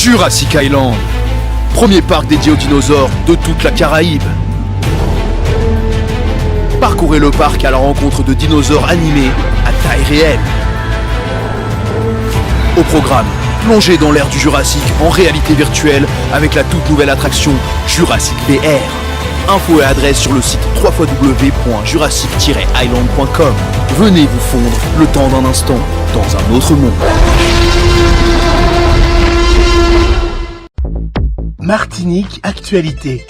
Jurassic Island, premier parc dédié aux dinosaures de toute la Caraïbe. Parcourez le parc à la rencontre de dinosaures animés à taille réelle. Au programme, plongez dans l'ère du Jurassique en réalité virtuelle avec la toute nouvelle attraction Jurassic VR. Infos et adresse sur le site www.jurassic-island.com. Venez vous fondre le temps d'un instant dans un autre monde. Martinique Actualité.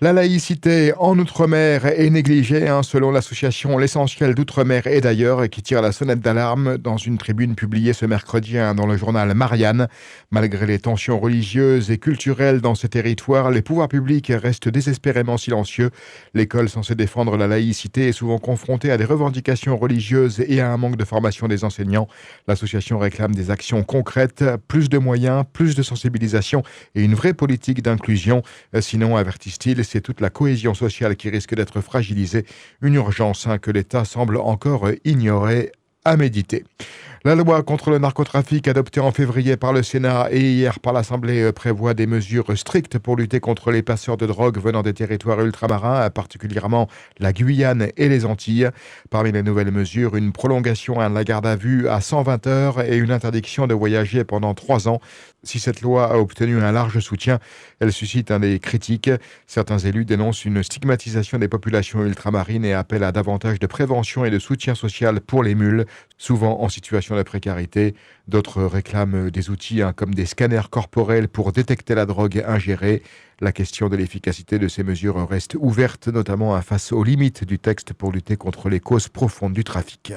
La laïcité en Outre-mer est négligée, selon l'association L'Essentiel d'Outre-mer et d'ailleurs, qui tire la sonnette d'alarme dans une tribune publiée ce mercredi dans le journal Marianne. Malgré les tensions religieuses et culturelles dans ces territoires, les pouvoirs publics restent désespérément silencieux. L'école censée défendre la laïcité est souvent confrontée à des revendications religieuses et à un manque de formation des enseignants. L'association réclame des actions concrètes, plus de moyens, plus de sensibilisation et une vraie politique d'inclusion. Sinon, avertissent-ils, c'est toute la cohésion sociale qui risque d'être fragilisée. Une urgence que l'État semble encore ignorer, à méditer. La loi contre le narcotrafic adoptée en février par le Sénat et hier par l'Assemblée prévoit des mesures strictes pour lutter contre les passeurs de drogue venant des territoires ultramarins, particulièrement la Guyane et les Antilles. Parmi les nouvelles mesures, une prolongation de la garde à vue à 120 heures et une interdiction de voyager pendant 3 ans. Si cette loi a obtenu un large soutien, elle suscite des critiques. Certains élus dénoncent une stigmatisation des populations ultramarines et appellent à davantage de prévention et de soutien social pour les mules, souvent en situation de précarité. D'autres réclament des outils comme des scanners corporels pour détecter la drogue ingérée. La question de l'efficacité de ces mesures reste ouverte, notamment face aux limites du texte pour lutter contre les causes profondes du trafic.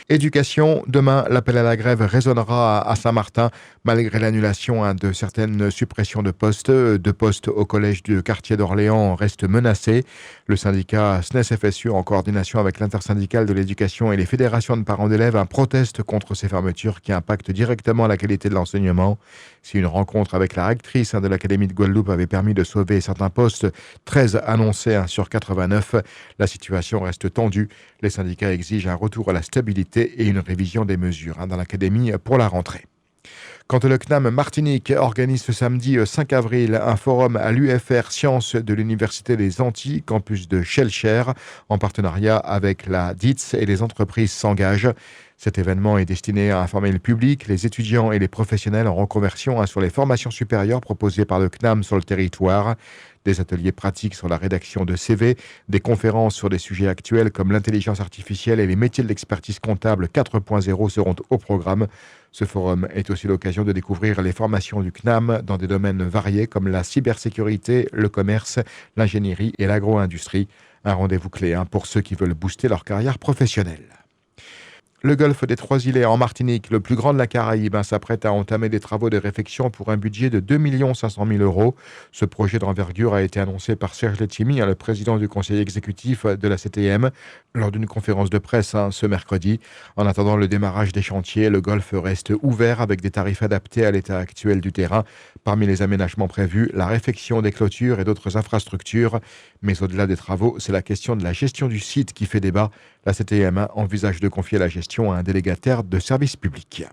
Éducation, demain, l'appel à la grève résonnera à Saint-Martin, malgré l'annulation de certaines suppressions de postes. 2 postes au collège du quartier d'Orléans restent menacés. Le syndicat SNES-FSU, en coordination avec l'intersyndicale de l'éducation et les fédérations de parents d'élèves, proteste contre ces fermetures qui impactent directement la qualité de l'enseignement. Si une rencontre avec la rectrice de l'Académie de Guadeloupe avait permis de sauver certains postes, 13 annoncés sur 89, la situation reste tendue. Les syndicats exigent un retour à la stabilité et une révision des mesures dans l'Académie pour la rentrée. Quant au CNAM Martinique organise ce samedi 5 avril un forum à l'UFR Sciences de l'Université des Antilles, campus de Shellcher, en partenariat avec la DITS et les entreprises s'engagent. Cet événement est destiné à informer le public, les étudiants et les professionnels en reconversion sur les formations supérieures proposées par le CNAM sur le territoire. Des ateliers pratiques sur la rédaction de CV, des conférences sur des sujets actuels comme l'intelligence artificielle et les métiers de l'expertise comptable 4.0 seront au programme. Ce forum est aussi l'occasion de découvrir les formations du CNAM dans des domaines variés comme la cybersécurité, le commerce, l'ingénierie et l'agro-industrie. Un rendez-vous clé pour ceux qui veulent booster leur carrière professionnelle. Le golfe des Trois-Îlets en Martinique, le plus grand de la Caraïbe, s'apprête à entamer des travaux de réfection pour un budget de 2 500 000 €. Ce projet d'envergure a été annoncé par Serge Letchimy, le président du conseil exécutif de la CTM, lors d'une conférence de presse ce mercredi. En attendant le démarrage des chantiers, le golfe reste ouvert avec des tarifs adaptés à l'état actuel du terrain. Parmi les aménagements prévus, la réfection des clôtures et d'autres infrastructures. Mais au-delà des travaux, c'est la question de la gestion du site qui fait débat. La CTM envisage de confier la gestion à un délégataire de service public.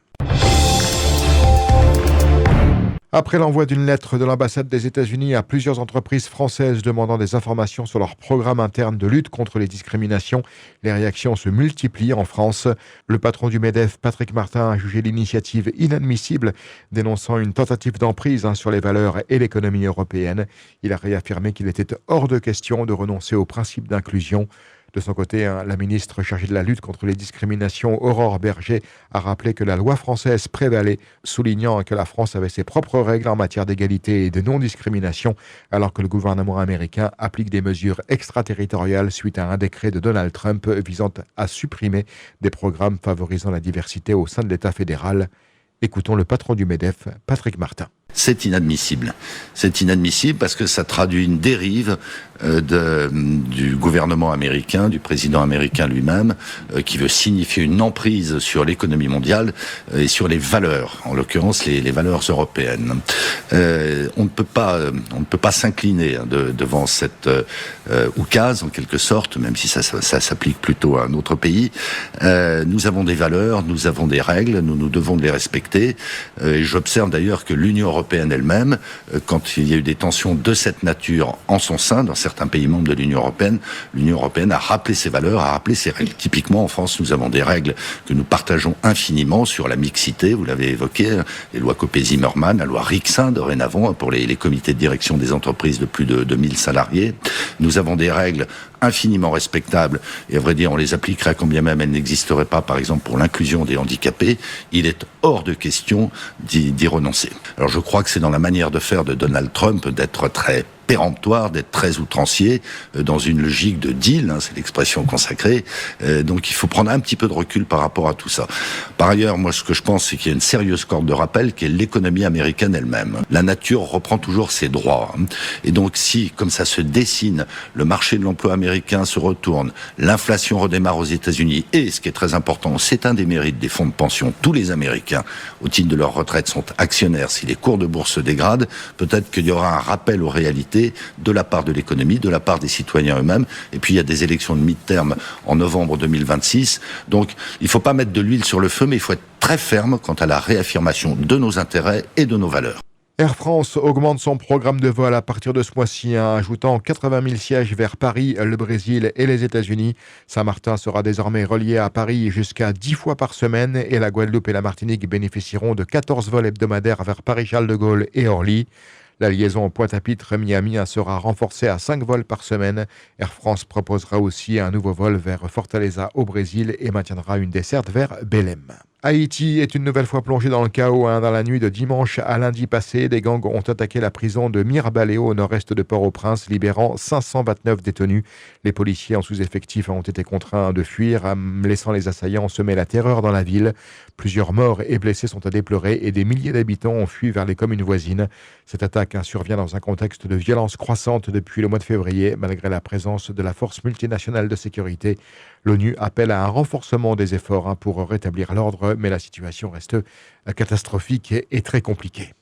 Après l'envoi d'une lettre de l'ambassade des États-Unis à plusieurs entreprises françaises demandant des informations sur leur programme interne de lutte contre les discriminations, les réactions se multiplient en France. Le patron du MEDEF, Patrick Martin, a jugé l'initiative inadmissible, dénonçant une tentative d'emprise sur les valeurs et l'économie européenne. Il a réaffirmé qu'il était hors de question de renoncer au principe d'inclusion. De son côté, la ministre chargée de la lutte contre les discriminations, Aurore Berger, a rappelé que la loi française prévalait, soulignant que la France avait ses propres règles en matière d'égalité et de non-discrimination, alors que le gouvernement américain applique des mesures extraterritoriales suite à un décret de Donald Trump visant à supprimer des programmes favorisant la diversité au sein de l'État fédéral. Écoutons le patron du MEDEF, Patrick Martin. C'est inadmissible. C'est inadmissible parce que ça traduit une dérive du gouvernement américain, du président américain lui-même, qui veut signifier une emprise sur l'économie mondiale et sur les valeurs, en l'occurrence les valeurs européennes. On ne peut pas s'incliner devant cette oukase, en quelque sorte, même si ça s'applique plutôt à un autre pays. Nous avons des valeurs, nous avons des règles, nous devons les respecter. Et j'observe d'ailleurs que l'Union européenne elle-même, quand il y a eu des tensions de cette nature en son sein, dans certains pays membres de l'Union européenne a rappelé ses valeurs, a rappelé ses règles. Typiquement, en France, nous avons des règles que nous partageons infiniment sur la mixité, vous l'avez évoqué, les lois Copé-Zimmermann, la loi Rixin dorénavant, pour les comités de direction des entreprises de plus de 2000 salariés. Nous avons des règles infiniment respectables, et à vrai dire, on les appliquerait quand bien même elles n'existeraient pas, par exemple, pour l'inclusion des handicapés. Il est hors de question d'y renoncer. Alors je crois que c'est dans la manière de faire de Donald Trump d'être très péremptoire, d'être très outrancier, dans une logique de deal, c'est l'expression consacrée. Donc il faut prendre un petit peu de recul par rapport à tout ça. Par ailleurs, moi ce que je pense, c'est qu'il y a une sérieuse corde de rappel qui est l'économie américaine elle-même. La nature reprend toujours ses droits. Et donc si, comme ça se dessine, le marché de l'emploi américain se retourne, l'inflation redémarre aux États-Unis, et ce qui est très important, c'est un des mérites des fonds de pension, tous les Américains, au titre de leur retraite, sont actionnaires. Si les cours de bourse se dégradent, peut-être qu'il y aura un rappel aux réalités de la part de l'économie, de la part des citoyens eux-mêmes. Et puis il y a des élections de mi-terme en novembre 2026. Donc il ne faut pas mettre de l'huile sur le feu, mais il faut être très ferme quant à la réaffirmation de nos intérêts et de nos valeurs. Air France augmente son programme de vol à partir de ce mois-ci, ajoutant 80 000 sièges vers Paris, le Brésil et les États-Unis. Saint-Martin sera désormais relié à Paris jusqu'à 10 fois par semaine, et la Guadeloupe et la Martinique bénéficieront de 14 vols hebdomadaires vers Paris-Charles de Gaulle et Orly. La liaison Pointe-à-Pitre-Miami sera renforcée à 5 vols par semaine. Air France proposera aussi un nouveau vol vers Fortaleza au Brésil et maintiendra une desserte vers Belém. Haïti est une nouvelle fois plongé dans le chaos. Dans la nuit de dimanche à lundi passé, des gangs ont attaqué la prison de Mirbaleo au nord-est de Port-au-Prince, libérant 529 détenus. Les policiers en sous-effectif ont été contraints de fuir, laissant les assaillants semer la terreur dans la ville. Plusieurs morts et blessés sont à déplorer et des milliers d'habitants ont fui vers les communes voisines. Cette attaque survient dans un contexte de violence croissante depuis le mois de février, malgré la présence de la force multinationale de sécurité. L'ONU appelle à un renforcement des efforts pour rétablir l'ordre, mais la situation reste catastrophique et très compliquée.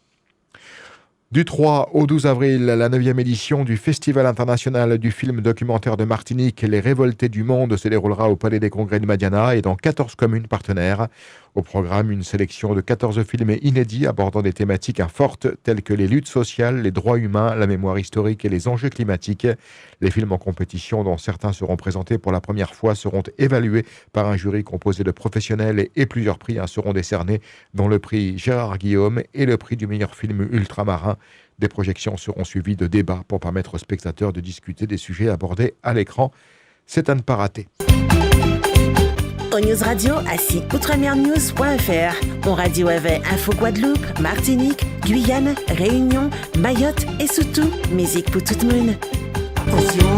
Du 3 au 12 avril, la 9e édition du Festival international du film documentaire de Martinique, Les Révoltés du Monde, se déroulera au Palais des Congrès de Madiana et dans 14 communes partenaires. Au programme, une sélection de 14 films inédits abordant des thématiques fortes telles que les luttes sociales, les droits humains, la mémoire historique et les enjeux climatiques. Les films en compétition, dont certains seront présentés pour la première fois, seront évalués par un jury composé de professionnels et plusieurs prix seront décernés, dont le prix Gérard Guillaume et le prix du meilleur film ultramarin. Des projections seront suivies de débats pour permettre aux spectateurs de discuter des sujets abordés à l'écran. C'est à ne pas rater. Au News Radio à site outremernews.fr. On radio avec Info Guadeloupe, Martinique, Guyane, Réunion, Mayotte et surtout musique pour tout le monde. Attention.